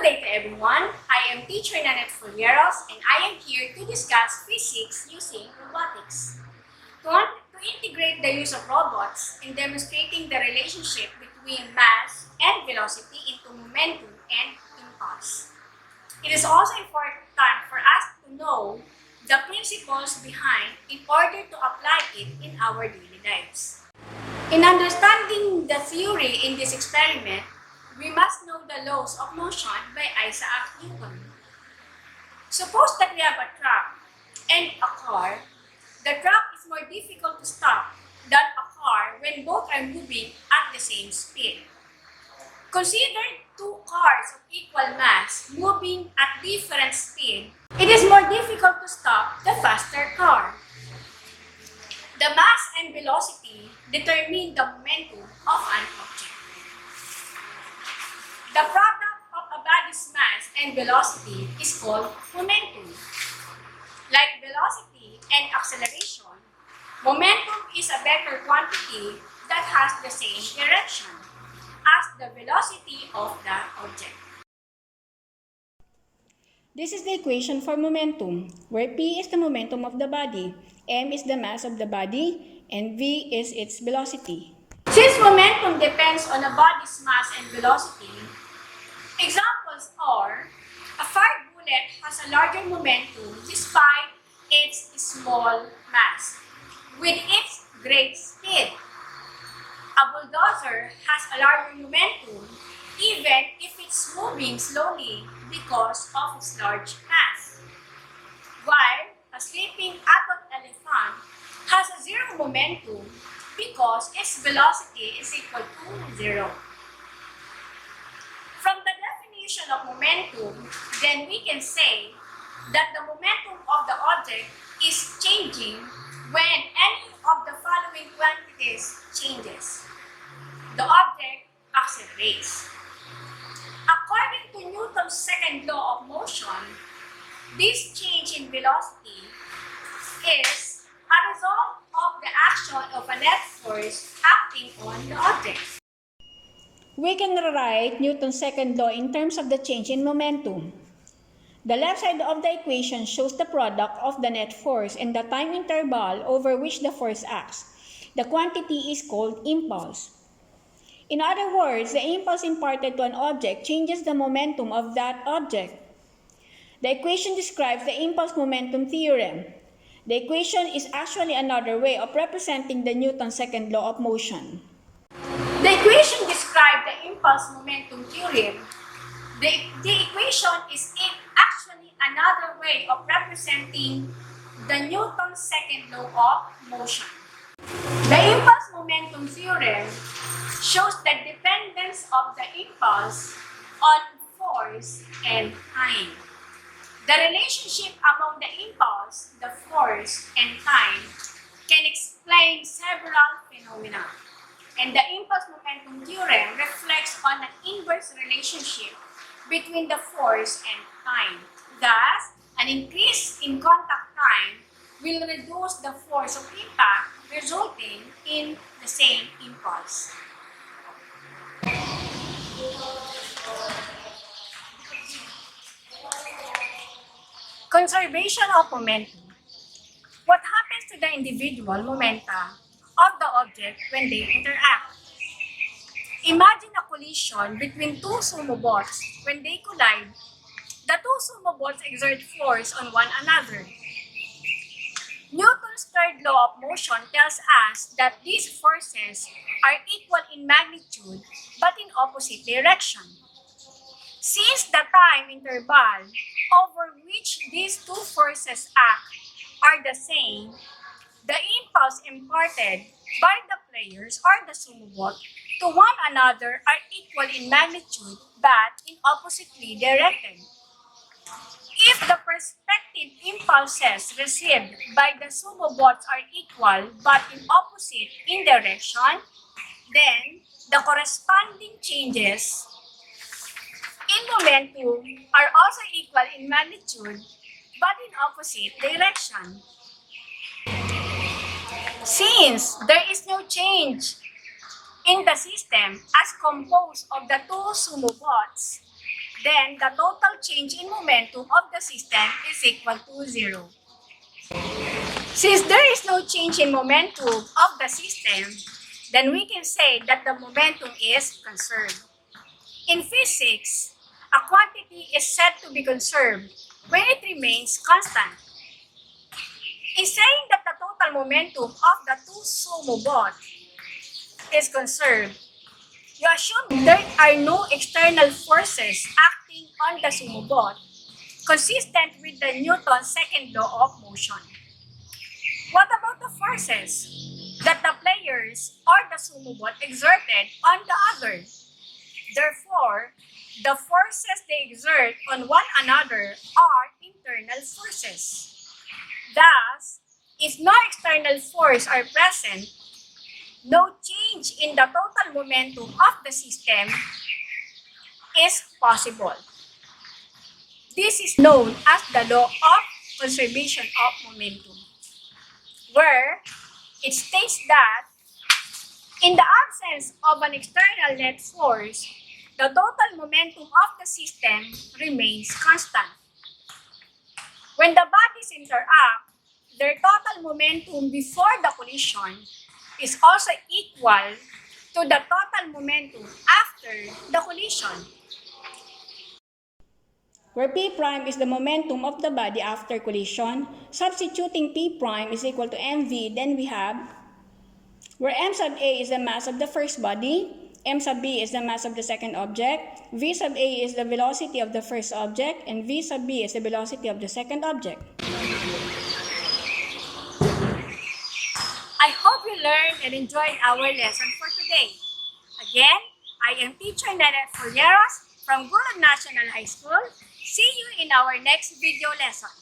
day to everyone. I am teacher Nanette Folieros and I am here to discuss physics using robotics. To integrate the use of robots in demonstrating the relationship between mass and velocity into momentum and impulse. It is also important for us to know the principles behind in order to apply it in our daily lives. In understanding the theory in this experiment, we must know the laws of motion by Isaac Newton. Suppose that we have a truck and a car. The truck is more difficult to stop than a car when both are moving at the same speed. Consider two cars of equal mass moving at different speed. It is more difficult to stop the faster car. The mass and velocity determine the momentum of an object. The product of a body's mass and velocity is called momentum. Like velocity and acceleration, momentum is a vector quantity that has the same direction as the velocity of the object. This is the equation for momentum, where P is the momentum of the body, M is the mass of the body, and V is its velocity. Since momentum depends on a body's mass and velocity, examples are a fired bullet has a larger momentum despite its small mass, with its great speed. A bulldozer has a larger momentum even if it's moving slowly because of its large mass, while a sleeping adult elephant has a zero momentum because its velocity is equal to zero. From the definition of momentum, then we can say that the momentum of the object is changing when any of the following quantities changes. The object accelerates. According to Newton's second law of motion, this change in velocity is a result of the action of a net force acting on the object. We can rewrite Newton's second law in terms of the change in momentum. The left side of the equation shows the product of the net force and the time interval over which the force acts. The quantity is called impulse. In other words, the impulse imparted to an object changes the momentum of that object. The equation describes the impulse momentum theorem. The equation is actually another way of representing the Newton's second law of motion. The equation describes the impulse momentum theorem. The equation is actually another way of representing the Newton's second law of motion. The impulse momentum theorem shows the dependence of the impulse on force and time. The relationship among the impulse, the force, and time can explain several phenomena. And the impulse momentum theorem reflects on an inverse relationship between the force and time. Thus, an increase in contact time will reduce the force of impact, resulting in the same impulse. Conservation of momentum. What happens to the individual momenta of the object when they interact? Imagine a collision between two sumo balls. When they collide, the two sumo balls exert force on one another. Newton's third law of motion tells us that these forces are equal in magnitude but in opposite direction. Since the time interval over which these two forces act are the same, the impulse imparted by the players or the sumo ball to one another are equal in magnitude but in oppositely directed. If the respective impulses received by the sumo balls are equal but in opposite in direction, then the corresponding changes in momentum are also equal in magnitude but in opposite direction. Since there is no change in the system as composed of the two sumo balls, then the total change in momentum of the system is equal to 0. Since there is no change in momentum of the system, then we can say that the momentum is conserved. In physics, a quantity is said to be conserved when it remains constant. In saying that the total momentum of the two sumo bots is conserved, you assume there are no external forces acting on the sumo bot, consistent with the Newton's second law of motion. What about the forces that the players or the sumo bot exerted on the other? Therefore, the forces they exert on one another are internal forces. Thus, if no external force are present, no change in the total momentum of the system is possible. This is known as the law of conservation of momentum, where it states that in the absence of an external net force, the total momentum of the system remains constant. When the bodies interact, their total momentum before the collision is also equal to the total momentum after the collision, where P prime is the momentum of the body after collision. Substituting P prime is equal to mv, then we have where m sub a is the mass of the first body, m sub b is the mass of the second object, v sub a is the velocity of the first object, and v sub b is the velocity of the second object. I hope you learned and enjoyed our lesson for today. Again, I am Teacher Nanette Forneros from Gulag National High School. See you in our next video lesson.